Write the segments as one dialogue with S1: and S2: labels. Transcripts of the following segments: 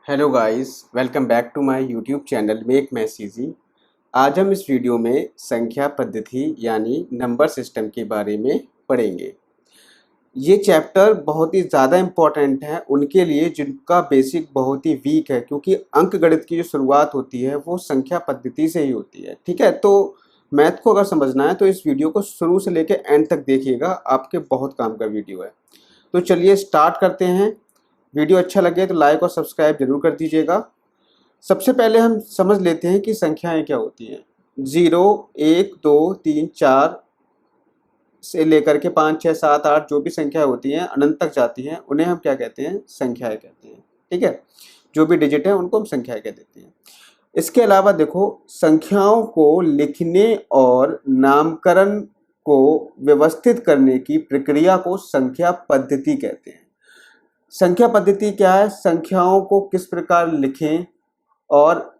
S1: Hello guys, welcome back to my YouTube channel make maths easy. आज हम इस video में संख्या पद्धति यानी नंबर सिस्टम के बारे में पढ़ेंगे। ये चैप्टर बहुत ही ज़्यादा इम्पोर्टेंट है उनके लिए जिनका बेसिक बहुत ही वीक है, क्योंकि अंकगणित की जो शुरुआत होती है वो संख्या पद्धति से ही होती है। ठीक है, तो मैथ को अगर समझना है तो इस वीडियो को शुरू से लेकर एंड तक देखिएगा, आपके बहुत काम का वीडियो है। तो चलिए स्टार्ट करते हैं। वीडियो अच्छा लगे तो लाइक और सब्सक्राइब जरूर कर दीजिएगा। सबसे पहले हम समझ लेते हैं कि संख्याएं क्या होती हैं। 0, 1, 2, 3, 4 से लेकर के 5, 6, 7, 8 जो भी संख्याएं होती हैं अनंत तक जाती हैं, उन्हें हम क्या कहते हैं? संख्याएं कहते हैं। ठीक है, जो भी डिजिट है उनको हम संख्याएं कह देते हैं। इसके अलावा देखो, संख्याओं को लिखने और नामकरण को व्यवस्थित करने की प्रक्रिया को संख्या पद्धति कहते हैं। संख्या पद्धति क्या है? संख्याओं को किस प्रकार लिखें, और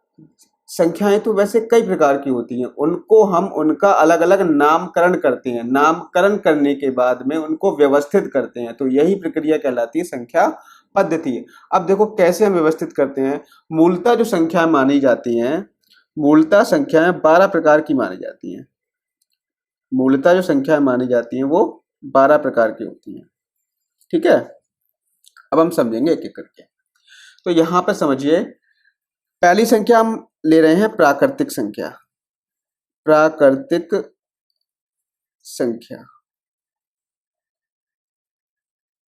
S1: संख्याएं तो वैसे कई प्रकार की होती हैं, उनको हम उनका अलग अलग नामकरण करते हैं। नामकरण करने के बाद में उनको व्यवस्थित करते हैं, तो यही प्रक्रिया कहलाती है संख्या पद्धति। अब देखो कैसे हम व्यवस्थित करते हैं। मूलतः जो संख्याएं मानी जाती हैं, मूलतः संख्याएं 12 प्रकार की मानी जाती हैं। मूलतः जो संख्याएं मानी जाती हैं वो 12 प्रकार की होती हैं। ठीक है, अब हम समझेंगे एक एक करके। तो यहां पर समझिए, पहली संख्या हम ले रहे हैं प्राकृतिक संख्या। प्राकृतिक संख्या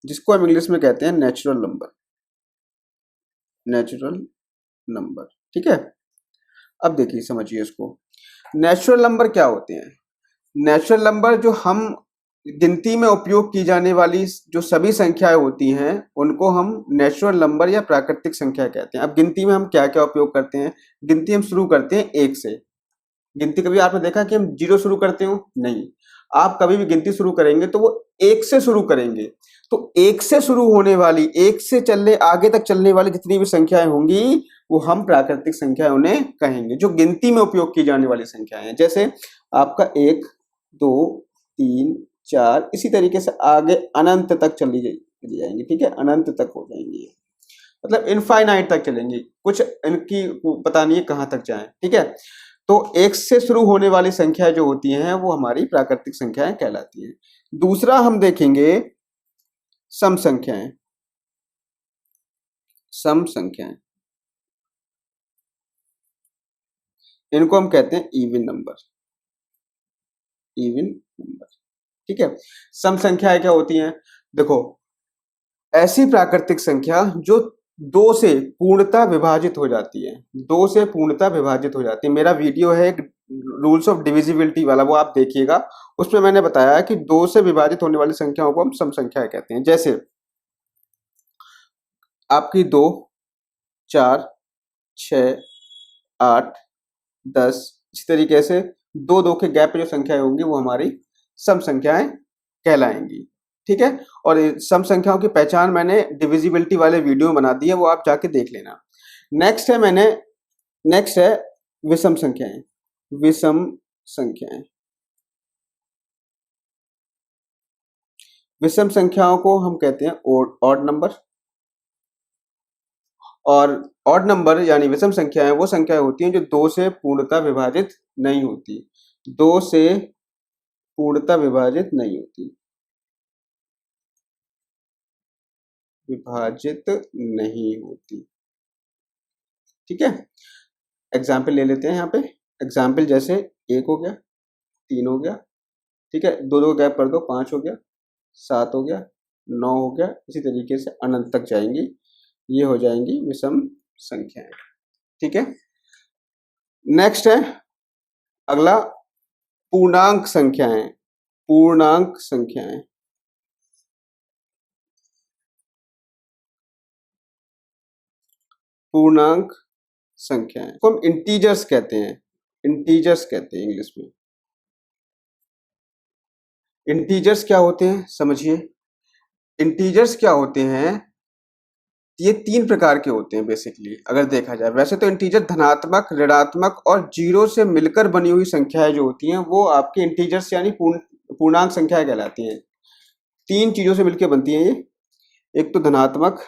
S1: जिसको हम इंग्लिश में कहते हैं नेचुरल नंबर। नेचुरल नंबर, ठीक है। अब देखिए, समझिए इसको। नेचुरल नंबर क्या होते हैं? नेचुरल नंबर जो हम गिनती में उपयोग की जाने वाली जो सभी संख्याएं होती हैं उनको हम नेचुरल नंबर या प्राकृतिक संख्या कहते हैं। अब गिनती में हम क्या क्या उपयोग करते हैं? गिनती हम शुरू करते हैं 1 से। गिनती कभी आपने देखा कि हम 0 शुरू करते हो? नहीं। आप कभी भी गिनती शुरू करेंगे तो वो 1 से शुरू करेंगे। तो 1 से शुरू होने वाली, 1 से चलने आगे तक चलने वाली जितनी भी संख्याएं होंगी वो हम प्राकृतिक संख्या उन्हें कहेंगे, जो गिनती में उपयोग की जाने वाली संख्याएं हैं। जैसे आपका 1, 2, 3, 4 इसी तरीके से आगे अनंत तक चली जाएंगी। ठीक है, अनंत तक हो जाएंगी, मतलब इनफाइनाइट तक चलेंगी, कुछ इनकी पता नहीं है कहां तक जाए। ठीक है, तो 1 से शुरू होने वाली संख्या जो होती हैं वो हमारी प्राकृतिक संख्याएं कहलाती हैं। दूसरा हम देखेंगे सम संख्याएं। सम संख्याएं, इनको हम कहते हैं इवन नंबर। इवन नंबर, ठीक है। सम संख्याएं क्या होती हैं? देखो, ऐसी प्राकृतिक संख्या जो 2 से पूर्णतः विभाजित हो जाती है। 2 से पूर्णतः विभाजित हो जाती है। मेरा वीडियो है एक रूल्स ऑफ डिविजिबिलिटी वाला, वो आप देखिएगा। उसमें मैंने बताया कि 2 से विभाजित होने वाली संख्याओं को हम सम संख्याएं कहते हैं। जैसे आपकी 2, 4, 6, 8, 10, इस तरीके से 2 के गैप पे जो संख्याएं होंगी वो हमारी सम संख्याएं कहलाएंगी। ठीक है, और सम संख्याओं की पहचान मैंने डिविजिबिलिटी वाले वीडियो बना दी है, वो आप जाके देख लेना। नेक्स्ट है विषम संख्याएं। विषम संख्याएं, विषम संख्याओं को हम कहते हैं ऑड नंबर। और ऑड नंबर यानी विषम संख्याएं वो संख्याएं होती हैं जो 2 से पूर्णतः विभाजित नहीं होती। 2 से पूर्णतः विभाजित नहीं होती, विभाजित नहीं होती। ठीक है, एग्जाम्पल ले लेते हैं यहाँ पे। एग्जाम्पल जैसे 1 हो गया, 3 हो गया, ठीक है, 2 गैप कर दो, 5 हो गया, 7 हो गया, 9 हो गया, इसी तरीके से अनंत तक जाएंगी। ये हो जाएंगी विषम संख्याएं। ठीक है, नेक्स्ट है अगला पूर्णांक संख्याएं। पूर्णांक संख्याएं, पूर्णांक संख्याएं को हम इंटीजर्स कहते हैं। इंटीजर्स कहते हैं इंग्लिश में। इंटीजर्स क्या होते हैं समझिए। इंटीजर्स क्या होते हैं? ये 3 प्रकार के होते हैं बेसिकली, अगर देखा जाए। वैसे तो इंटीजर धनात्मक, ऋणात्मक और 0 से मिलकर बनी हुई संख्याएं जो होती हैं वो आपके इंटीजर्स यानी पूर्णांक संख्याएं कहलाती हैं। 3 चीजों से मिलकर बनती हैं ये। एक तो धनात्मक,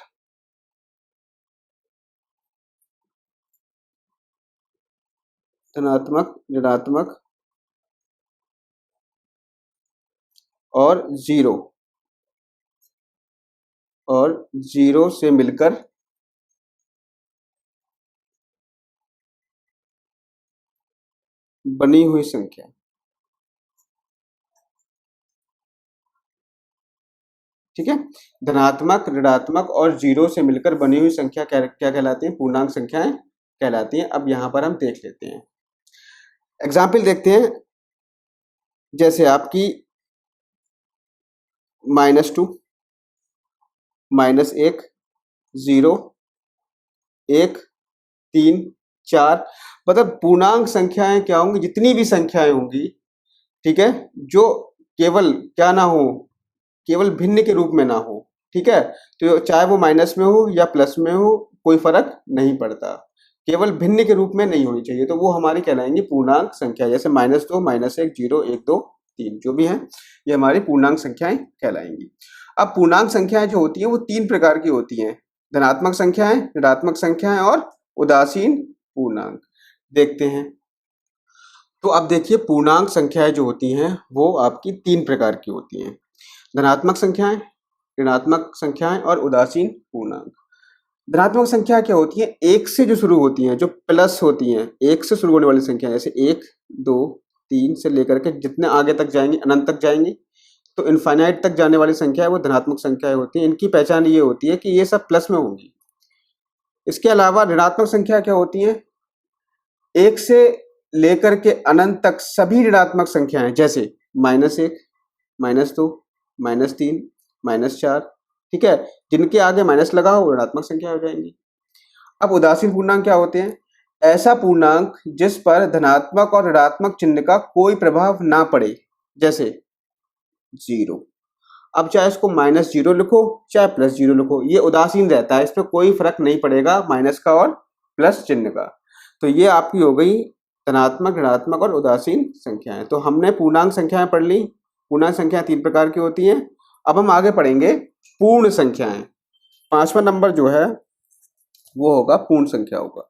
S1: धनात्मक, ऋणात्मक और जीरो से मिलकर बनी हुई संख्या। ठीक है, धनात्मक, ऋणात्मक और जीरो से मिलकर बनी हुई संख्या क्या क्या कहलाती है? पूर्णांक संख्याएं कहलाती हैं। अब यहां पर हम देख लेते हैं, एग्जाम्पल देखते हैं। जैसे आपकी -2, -1, 0, 1, 3, 4, मतलब पूर्णांक संख्याएं क्या होंगी? जितनी भी संख्याएं होंगी, ठीक है, जो केवल क्या ना हो, केवल भिन्न के रूप में ना हो। ठीक है, तो चाहे वो माइनस में हो या प्लस में हो, कोई फर्क नहीं पड़ता, केवल भिन्न के रूप में नहीं होनी चाहिए, तो वो हमारी कहलाएंगी पूर्णांक संख्या। जैसे -2, -1, 0, 1, 2, 3 जो भी है, ये हमारी पूर्णांक संख्याएं कहलाएंगी। अब पूर्णांक संख्याएं जो होती हैं वो 3 प्रकार की होती हैं, धनात्मक संख्याएं, ऋणात्मक संख्याएं और उदासीन पूर्णांक। देखते हैं, तो अब देखिए पूर्णांक संख्याएं जो होती हैं वो आपकी 3 प्रकार की होती हैं, धनात्मक संख्याएं, ऋणात्मक संख्याएं और उदासीन पूर्णांक। धनात्मक संख्या क्या होती है? एक से जो शुरू होती हैं, जो प्लस होती हैं, एक से शुरू होने वाली संख्या, जैसे 1, 2, 3 से लेकर के जितने आगे तक जाएंगी, अनंत तक जाएंगी, तो इनफाइनाइट तक जाने वाली संख्या है वो धनात्मक संख्याएं होती हैं। इनकी पहचान ये होती है कि ये सब प्लस में होंगी। इसके अलावा ऋणात्मक संख्या क्या होती है? एक से लेकर के अनंत तक सभी ऋणात्मक संख्याएं, जैसे -1, -2, -3, -4, ठीक है, जिनके आगे माइनस लगा हो ऋणात्मक संख्या हो जाएंगी। अब उदासीन पूर्णांक क्या होते हैं? ऐसा पूर्णांक जिस पर धनात्मक और ऋणात्मक चिन्ह का कोई प्रभाव ना पड़े, जैसे 0। अब चाहे इसको -0 लिखो चाहे +0 लिखो, ये उदासीन रहता है, इस पर कोई फर्क नहीं पड़ेगा माइनस का और प्लस चिन्ह का। तो ये आपकी हो गई धनात्मक, ऋणात्मक और उदासीन संख्याएं। तो हमने पूर्णांक संख्याएं पढ़ ली। पूर्णांक संख्याएं 3 प्रकार की होती हैं। अब हम आगे पढ़ेंगे पूर्ण संख्याएं। 5वां नंबर जो है वो होगा पूर्ण संख्या होगा।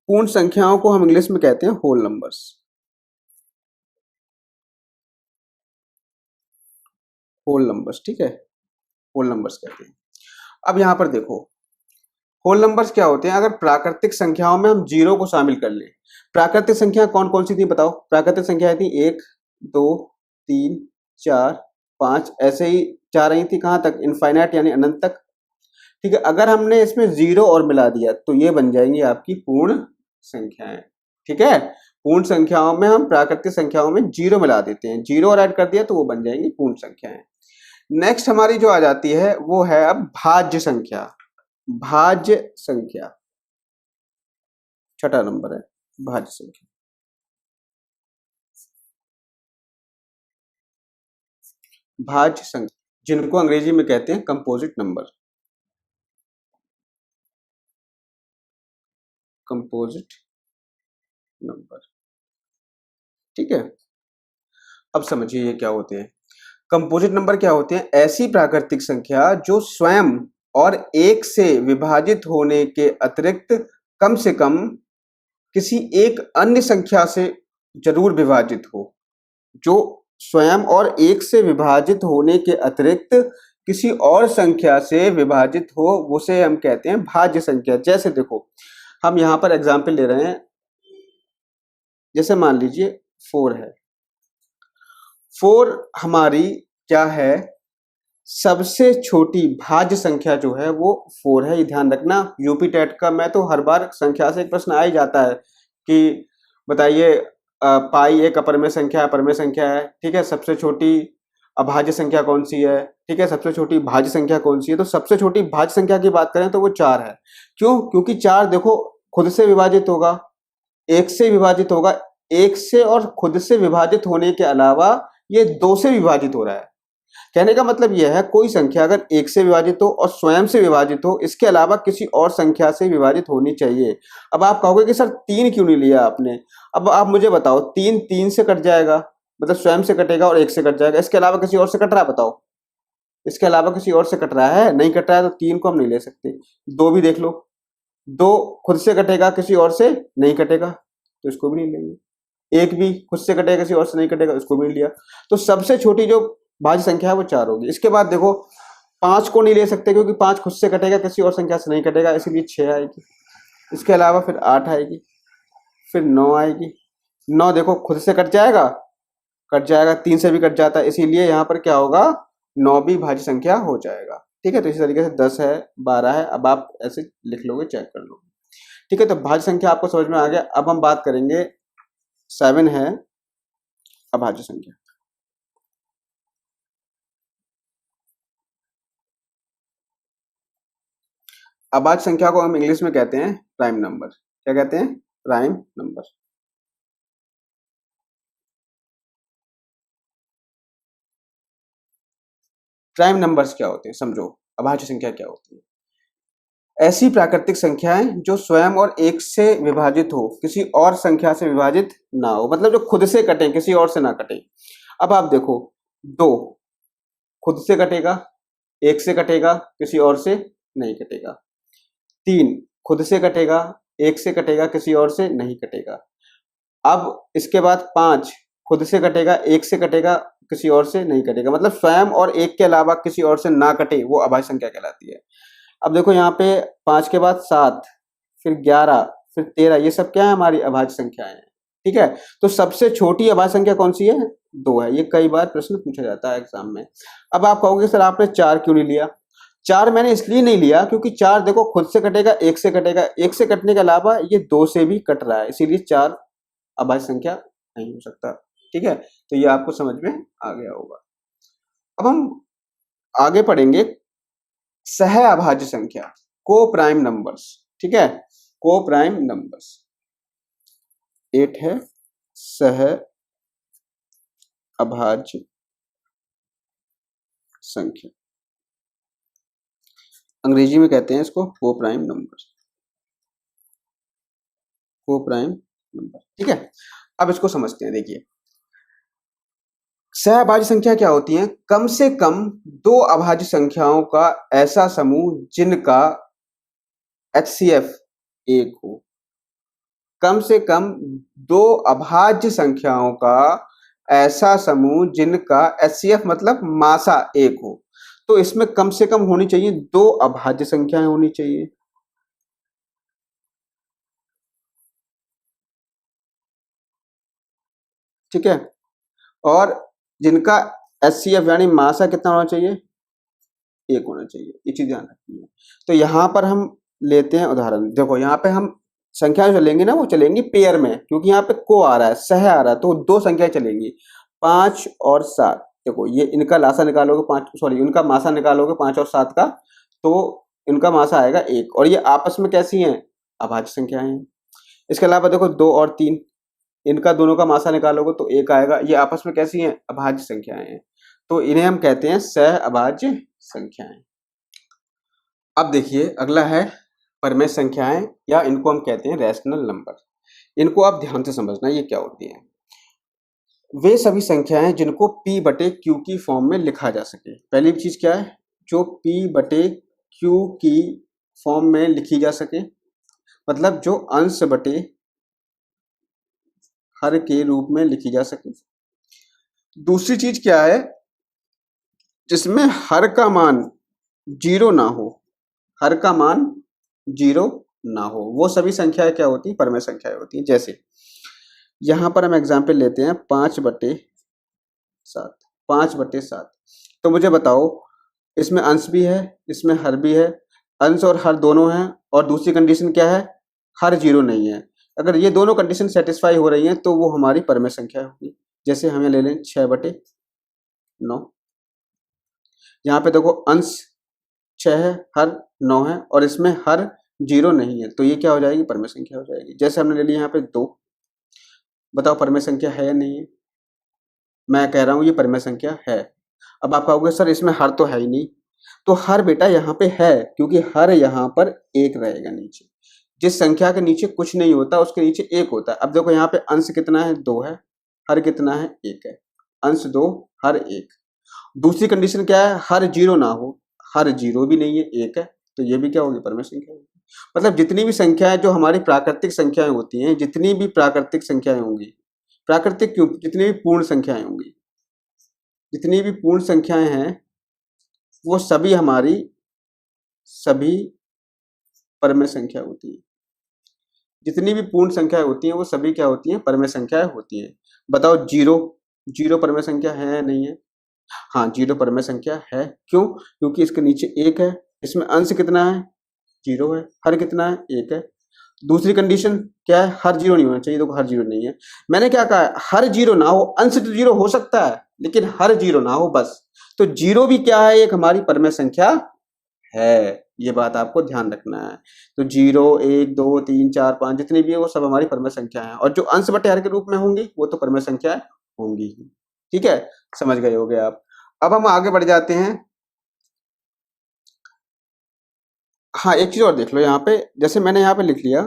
S1: पूर्ण संख्याओं को हम इंग्लिश में कहते हैं होल नंबर्स। होल नंबर्स, ठीक है, होल नंबर्स कहते हैं। अब यहां पर देखो, होल नंबर्स क्या होते हैं? अगर प्राकृतिक संख्याओं में हम 0 को शामिल कर ले। प्राकृतिक संख्या कौन कौन सी थी बताओ? प्राकृतिक संख्याएं थी 1, 2, 3, 4, 5, ऐसे ही 4 आई थी, कहां तक? इनफाइनाइट यानी अनंत तक। ठीक है, अगर हमने इसमें 0 और मिला दिया तो ये बन जाएंगी आपकी पूर्ण संख्याएं। ठीक है, पूर्ण संख्याओं में हम प्राकृतिक संख्याओं में 0 मिला देते हैं, 0 और ऐड कर दिया तो वो बन जाएंगी पूर्ण संख्याएं। नेक्स्ट हमारी जो आ जाती है वो है अब भाज्य संख्या। भाज्य संख्या 6वां नंबर है, भाज्य संख्या। भाज्य संख्या जिनको अंग्रेजी में कहते हैं कंपोजिट नंबर। कंपोजिट नंबर, ठीक है। अब समझिए ये क्या होते हैं। कंपोजिट नंबर क्या होते हैं? ऐसी प्राकृतिक संख्या जो स्वयं और एक से विभाजित होने के अतिरिक्त कम से कम किसी एक अन्य संख्या से जरूर विभाजित हो। जो स्वयं और एक से विभाजित होने के अतिरिक्त किसी और संख्या से विभाजित हो, उसे हम कहते हैं भाज्य संख्या। जैसे देखो, हम यहां पर एग्जाम्पल ले रहे हैं, जैसे मान लीजिए 4 है। 4 हमारी क्या है? सबसे छोटी भाज्य संख्या जो है वो 4 है। ये ध्यान रखना, यूपी टेट का मैं तो हर बार संख्या से एक प्रश्न आ ही जाता है कि बताइए पाई एक अपरमेय संख्या है, ठीक है, सबसे छोटी अभाज्य संख्या कौन सी है? ठीक है, सबसे छोटी भाज्य संख्या कौन सी है? तो सबसे छोटी भाज्य संख्या की बात करें तो वो 4 है। क्यों? क्योंकि 4 देखो खुद से विभाजित होगा, एक से विभाजित होगा, एक से और खुद से विभाजित होने के अलावा ये 2 से विभाजित हो रहा है। कहने का मतलब यह है, कोई संख्या अगर एक से विभाजित हो और स्वयं से विभाजित हो, इसके अलावा किसी और संख्या से विभाजित होनी चाहिए। अब आप कहोगे कि सर 3 क्यों नहीं लिया आपने? अब आप मुझे बताओ, 3 3 से कट जाएगा, मतलब स्वयं से कटेगा और 1 से कट जाएगा, इसके अलावा किसी और से कट रहा है? बताओ, इसके अलावा किसी और से कट रहा है? नहीं कट रहा है, तो 3 को हम नहीं ले सकते। 2 भी देख लो, 2 खुद से कटेगा, किसी और से नहीं कटेगा, तो इसको भी नहीं लेंगे। 1 भी खुद से कटेगा, किसी और से नहीं कटेगा, इसको भी नहीं लिया। तो सबसे छोटी जो भाज्य संख्या है वो 4 होगी। इसके बाद देखो 5 को नहीं ले सकते क्योंकि 5 खुद से कटेगा, किसी और संख्या से नहीं कटेगा, इसीलिए 6 आएगी। इसके अलावा फिर 8 आएगी, फिर 9 आएगी। 9 देखो खुद से कट जाएगा, 3 से भी कट जाता है, इसीलिए यहाँ पर क्या होगा, 9 भी भाज्य संख्या हो जाएगा। ठीक है, तो इसी तरीके से 10 है, 12 है, अब आप ऐसे लिख लोगे, चेक कर लोगे। ठीक है, तो भाज्य संख्या आपको समझ में आ गया। अब हम बात करेंगे 7 है अभाज्य संख्या। अभाज्य संख्या को हम इंग्लिश में कहते हैं प्राइम नंबर। क्या कहते हैं? Prime number. प्राइम नंबर्स क्या होते हैं समझो। अभाज्य संख्या क्या होती है? ऐसी प्राकृतिक संख्याएं जो स्वयं और एक से विभाजित हो, किसी और संख्या से विभाजित ना हो, मतलब जो खुद से कटे, किसी और से ना कटे। अब आप देखो 2 खुद से कटेगा, 1 से कटेगा, किसी और से नहीं कटेगा। 3 खुद से कटेगा, 1 से कटेगा, किसी और से नहीं कटेगा। अब इसके बाद 5 खुद से कटेगा, 1 से कटेगा, किसी और से नहीं कटेगा, मतलब स्वयं और एक के अलावा किसी और से ना कटे, वो अभाज्य संख्या कहलाती है। अब देखो यहाँ पे 5 के बाद 7, फिर 11, फिर 13, ये सब क्या है? हमारी अभाज्य संख्याएं हैं। ठीक है, तो सबसे छोटी अभाज्य संख्या कौन सी है? 2 है। ये कई बार प्रश्न पूछा जाता है एग्जाम में। अब आप कहोगे सर आपने 4 क्यों नहीं लिया? 4 मैंने इसलिए नहीं लिया क्योंकि 4 देखो खुद से कटेगा, 1 से कटेगा, 1 से कटने के अलावा ये 2 से भी कट रहा है, इसीलिए 4 अभाज्य संख्या नहीं हो सकता। ठीक है, तो ये आपको समझ में आ गया होगा। अब हम आगे पढ़ेंगे सह अभाज्य संख्या, को प्राइम नंबर्स। ठीक है, को प्राइम नंबर्स 8 है सह अभाज्य संख्या, अंग्रेजी में कहते हैं इसको को प्राइम नंबर, को प्राइम नंबर। ठीक है, अब इसको समझते हैं। देखिए सहअभाज्य संख्या क्या होती है? कम से कम 2 अभाज्य संख्याओं का ऐसा समूह जिनका HCF 1 हो। कम से कम 2 अभाज्य संख्याओं का ऐसा समूह जिनका HCF मतलब मासा 1 हो। तो इसमें कम से कम होनी चाहिए 2 अभाज्य संख्याएं होनी चाहिए। ठीक है, और जिनका HCF यानी मासा कितना होना चाहिए? 1 होना चाहिए। ये चीज ध्यान रखनी है। तो यहां पर हम लेते हैं उदाहरण। देखो यहाँ पे हम संख्या जो चलेंगी ना वो चलेंगी पेयर में, क्योंकि यहाँ पे को आ रहा है, सह आ रहा है, तो 2 संख्याएं चलेंगी 5 और 7। देखो ये इनका लासा निकालोगे 5, सॉरी इनका मासा निकालोगे 5 और 7 का, तो इनका मासा आएगा 1, और ये आपस में कैसी हैं? अभाज्य संख्याएं हैं। इसके अलावा देखो 2 और 3, इनका दोनों का मासा निकालोगे तो 1 आएगा, ये आपस में कैसी हैं? अभाज्य संख्याएं हैं। तो इन्हें हम कहते हैं सह अभाज्य संख्याएं। अब देखिए अगला है परमेय संख्याएं, या इनको हम कहते हैं रैशनल नंबर। इनको आप ध्यान से समझना, ये क्या होती हैं। वे सभी संख्याएं जिनको P बटे Q की फॉर्म में लिखा जा सके। पहली चीज क्या है? जो P बटे Q की फॉर्म में लिखी जा सके, मतलब जो अंश बटे हर के रूप में लिखी जा सके। दूसरी चीज क्या है? जिसमें हर का मान 0 ना हो, हर का मान 0 ना हो, वो सभी संख्याएं क्या होती है? परमेय संख्याएं होती हैं। जैसे यहां पर हम एग्जाम्पल लेते हैं 5/7, 5/7। तो मुझे बताओ इसमें अंश भी है, इसमें हर भी है, अंश और हर दोनों हैं, और दूसरी कंडीशन क्या है? हर 0 नहीं है। अगर ये दोनों कंडीशन सेटिस्फाई हो रही हैं तो वो हमारी परमेय संख्या होगी। जैसे हमें ले लें 6/9, यहाँ पे देखो अंश 6 है, हर 9 है, और इसमें हर 0 नहीं है, तो ये क्या हो जाएगी? परमेय संख्या हो जाएगी। जैसे हमने ले लिया यहाँ पे 2, बताओ परमेय संख्या है या नहीं है? मैं कह रहा हूं ये परमेय संख्या है। अब आप कहोगे सर इसमें हर तो है ही नहीं, तो हर बेटा यहाँ पे है, क्योंकि हर यहाँ पर 1 रहेगा नीचे। जिस संख्या के नीचे कुछ नहीं होता उसके नीचे 1 होता है। अब देखो यहाँ पे अंश कितना है? 2 है, हर कितना है? 1 है। अंश 2, हर 1। दूसरी कंडीशन क्या है? हर 0 ना हो, हर 0 भी नहीं है, 1 है, तो ये भी क्या होगी? परमेय संख्या होगी। मतलब जितनी भी संख्याएं जो हमारी प्राकृतिक संख्याएं होती हैं, जितनी भी प्राकृतिक संख्याएं होंगी, प्राकृतिक क्यों, जितनी भी पूर्ण संख्याएं होंगी, जितनी भी पूर्ण संख्याएं हैं वो सभी हमारी सभी परमेय संख्या होती है। जितनी भी पूर्ण संख्याएं होती हैं वो सभी क्या होती हैं, परमेय संख्याएं होती हैं। बताओ जीरो, जीरो परमेय संख्या है या नहीं है? हाँ, जीरो परमेय संख्या है। क्यों? क्योंकि इसके नीचे एक है, इसमें अंश कितना है, जीरो है, हर कितना है, एक है। दूसरी कंडीशन क्या है, हर जीरो नहीं होना चाहिए। देखो हर जीरो नहीं है, मैंने क्या कहा है, हर जीरो ना हो, अंश तो जीरो हो सकता है लेकिन हर जीरो ना हो बस। तो जीरो भी क्या है, एक हमारी परमेय संख्या है, ये बात आपको ध्यान रखना है। तो जीरो, एक, दो, तीन, चार, पांच जितनी भी है वो सब हमारी परमेय संख्या है, और जो अंश बटे हर के रूप में होंगी वो तो परमेय संख्या होंगी ही। ठीक है, समझ गए होगे आप। अब हम आगे बढ़ जाते हैं। हाँ, एक चीज और देख लो यहाँ पे, जैसे मैंने यहाँ पे लिख लिया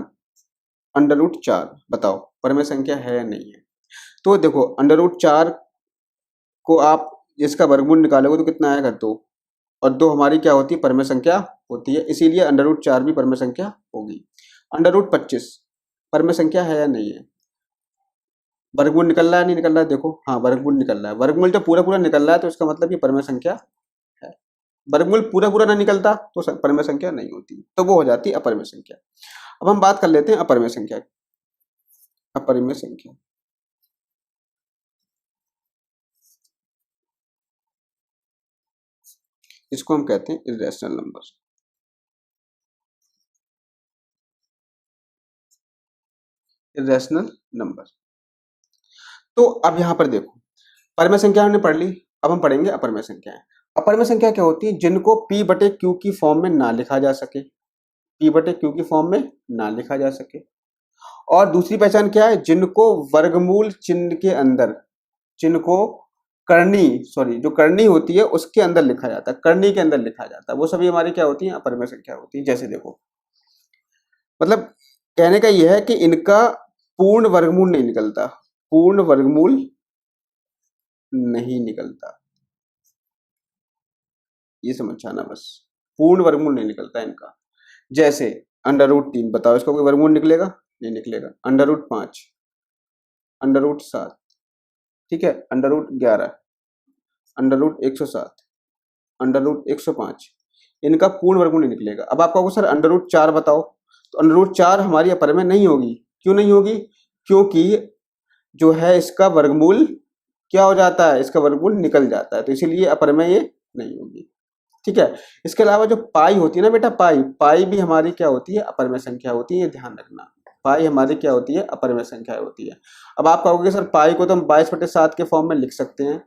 S1: अंडर रूट 4, बताओ परमेय संख्या है या नहीं है? तो देखो अंडर रूट 4 को आप इसका वर्गमूल निकालोगे तो कितना आएगा, 2, और 2 हमारी क्या होती है, परमेय संख्या होती है, इसीलिए अंडर रूट 4 भी परमेय संख्या होगी। अंडर रूट 25 परमेय संख्या है या नहीं है? वर्गमूल निकल रहा है नहीं निकल रहा है, देखो हाँ वर्गमूल निकल रहा है। वर्गमूल जब पूरा पूरा निकल रहा है तो इसका मतलब ये परमेय संख्या है। वर्गमूल पूरा पूरा ना निकलता तो परमेय संख्या नहीं होती, तो वो हो जाती है अपरमेय संख्या। अब हम बात कर लेते हैं अपरमेय संख्या। अपरिमेय संख्या, इसको हम कहते हैं इर्रेशनल नंबर। Irrational number. तो अब यहां पर देखो, परमेय संख्या हमने पढ़ ली, अब हम पढ़ेंगे अपरमेय संख्याएं। अपरमेय संख्या क्या होती है, जिनको p बटे q की फॉर्म में ना लिखा जा सके, p बटे q की फॉर्म में ना लिखा जा सके। और दूसरी पहचान क्या है, जिनको वर्गमूल चिन्ह के अंदर, जिनको करनी, सॉरी जो करनी होती है उसके अंदर लिखा जाता है, करनी के अंदर लिखा जाता है, वो सभी हमारी क्या होती है, अपरमेय संख्या होती है। जैसे देखो, मतलब कहने का यह है कि इनका पूर्ण वर्गमूल नहीं निकलता, पूर्ण वर्गमूल नहीं निकलता, ये समझ आना बस, पूर्ण वर्गमूल नहीं निकलता इनका। जैसे अंडर रूट 3, बताओ इसका कोई वर्गमूल निकलेगा, नहीं निकलेगा। अंडर रूट 5, अंडर रूट 7, ठीक है, under root 11, under root 107, under root 105, इनका पूर्ण वर्गमूल नहीं निकलेगा। अब आप कहोगे सर अंडर रूट 4 बताओ, तो अंडर रूट 4 हमारी अपरमेय नहीं होगी। क्यों नहीं होगी? क्योंकि जो है इसका वर्गमूल क्या हो जाता है, इसका वर्गमूल निकल जाता है, तो इसीलिए अपरमेय ये नहीं होगी। ठीक है, इसके अलावा जो पाई होती है ना बेटा, पाई, पाई भी हमारी क्या होती है, अपरमेय संख्या होती है, ये ध्यान रखना। पाई हमारी क्या होती है, अपरमेय संख्या होती है। अब आप कहोगे सर पाई को तो हम 22/7 के फॉर्म में लिख सकते हैं,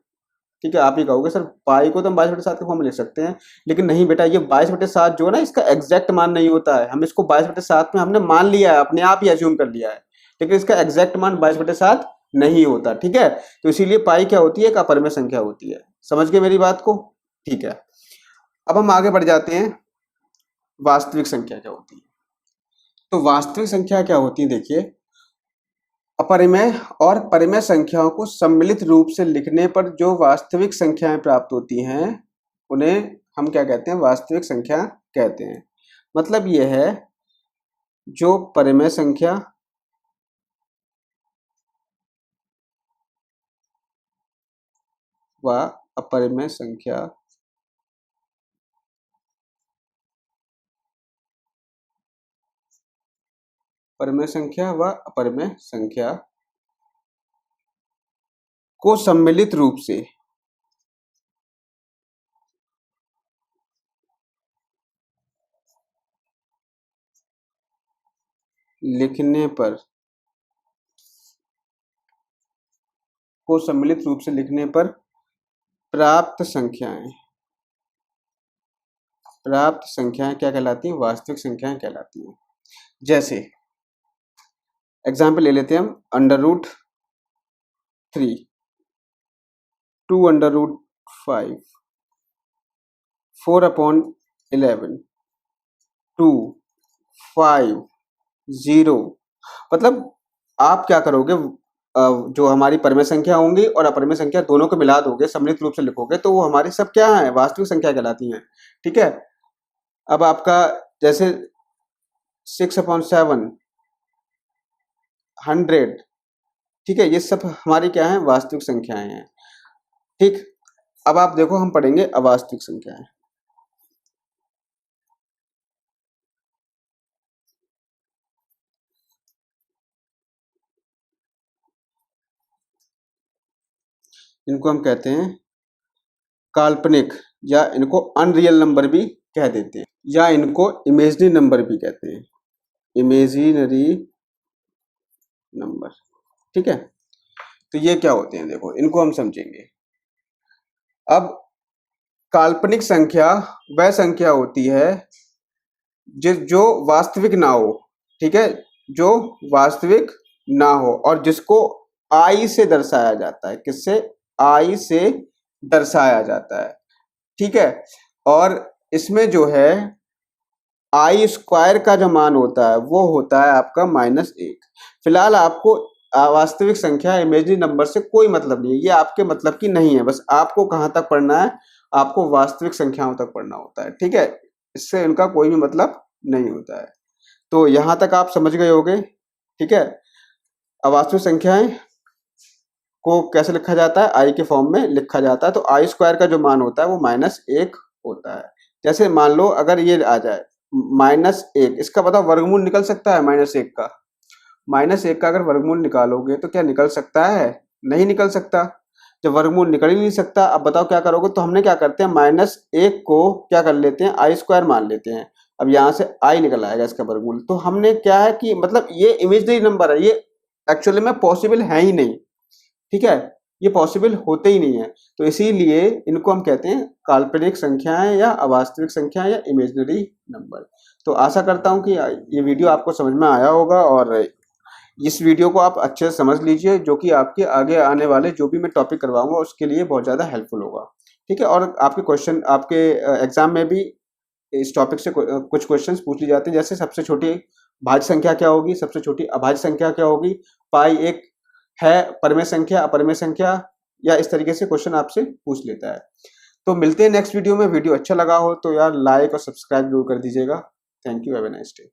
S1: ठीक है, आप ही कहोगे सर पाई को तो हम 22/7 के फॉर्म में लिख सकते हैं, लेकिन नहीं बेटा, ये 22/7 जो है ना, इसका एग्जैक्ट मान नहीं होता है। हम इसको 22/7 में हमने मान लिया है, अपने आप ही अज्यूम कर लिया है, लेकिन इसका एग्जैक्ट मान 22/7 नहीं होता। ठीक है, तो इसीलिए पाई क्या होती है, एक अपरमेय संख्या होती है। समझ गए मेरी बात को? ठीक है, अब हम आगे बढ़ जाते हैं, वास्तविक संख्या क्या होती है। तो वास्तविक संख्या क्या होती है, देखिए, अपरिमेय और परिमेय संख्याओं को सम्मिलित रूप से लिखने पर जो वास्तविक संख्याएं प्राप्त होती हैं उन्हें हम क्या कहते हैं, वास्तविक संख्या कहते हैं। मतलब यह है, जो परिमेय संख्या व अपरिमेय संख्या परिमेय संख्या व अपरिमेय संख्या को सम्मिलित रूप से लिखने पर, को सम्मिलित रूप से लिखने पर प्राप्त संख्याएं, प्राप्त संख्याएं क्या कहलाती हैं, वास्तविक संख्याएं कहलाती हैं। जैसे एग्जाम्पल ले लेते हैं हम, अंडर रूट 3, 2 अंडर रूट 5, 4/11, 2, 5, 0। मतलब आप क्या करोगे, जो हमारी परमेय संख्या होंगी और अपरिमेय संख्या दोनों को मिला दोगे, सम्मिलित रूप से लिखोगे, तो वो हमारी सब क्या है, वास्तविक संख्या कहलाती हैं। ठीक है, अब आपका जैसे 6/7, 100, ठीक है, ये सब हमारी क्या है, वास्तविक संख्याएं हैं। ठीक, अब आप देखो हम पढ़ेंगे अवास्तविक संख्याएं। इनको हम कहते हैं काल्पनिक, या इनको अनरियल नंबर भी कह देते हैं, या इनको इमेजिनरी नंबर भी कहते हैं, इमेजिनरी नंबर। ठीक है, तो ये क्या होते हैं, देखो इनको हम समझेंगे। अब काल्पनिक संख्या वह संख्या होती है जो वास्तविक ना हो, ठीक है, जो वास्तविक ना हो और जिसको आई से दर्शाया जाता है। किससे? आई से दर्शाया जाता है। ठीक है, और इसमें जो है आई स्क्वायर का जो मान होता है वो होता है आपका -1। फिलहाल आपको वास्तविक संख्या इमेजिनरी नंबर से कोई मतलब नहीं है, ये आपके मतलब की नहीं है। बस आपको कहाँ तक पढ़ना है, आपको वास्तविक संख्याओं तक पढ़ना होता है। ठीक है, इससे इनका कोई भी मतलब नहीं होता है। तो यहां तक आप समझ गए होंगे। ठीक है, अवास्तविक संख्याएं को कैसे लिखा जाता है, आई के फॉर्म में लिखा जाता है। तो आई स्क्वायर का जो मान होता है वो -1 होता है। जैसे मान लो अगर ये आ जाए -1, इसका बताओ वर्गमूल निकल सकता है -1 का? -1 का अगर वर्गमूल निकालोगे तो क्या निकल सकता है? नहीं निकल सकता। जब वर्गमूल निकल ही नहीं सकता, अब बताओ क्या करोगे? तो हमने क्या करते हैं, -1 को क्या कर लेते हैं, आई स्क्वायर मान लेते हैं। अब यहाँ से आई निकल आएगा इसका वर्गमूल। तो हमने क्या है कि मतलब ये इमेजिनरी नंबर है, ये एक्चुअली में पॉसिबल है ही नहीं। ठीक है, ये पॉसिबल होते ही नहीं है। तो इसीलिए इनको हम कहते हैं काल्पनिक संख्याएं या अवास्तविक संख्याएं या इमेजिनरी नंबर। तो आशा करता हूं कि ये वीडियो आपको समझ में आया होगा और इस वीडियो को आप अच्छे से समझ लीजिए, जो कि आपके आगे आने वाले जो भी मैं टॉपिक करवाऊंगा उसके लिए बहुत ज़्यादा हेल्पफुल होगा। ठीक है, और आपके क्वेश्चन आपके एग्जाम में भी इस टॉपिक से कुछ क्वेश्चंस पूछ ली जाते हैं, जैसे सबसे छोटी भाज्य संख्या क्या होगी, सबसे छोटी अभाज्य संख्या क्या होगी, पाई एक है परमेय संख्या अपरमेय संख्या, या इस तरीके से क्वेश्चन आपसे पूछ लेता है। तो मिलते हैं नेक्स्ट वीडियो में। वीडियो अच्छा लगा हो तो यार लाइक और सब्सक्राइब जरूर कर दीजिएगा। Thank you, have a nice day.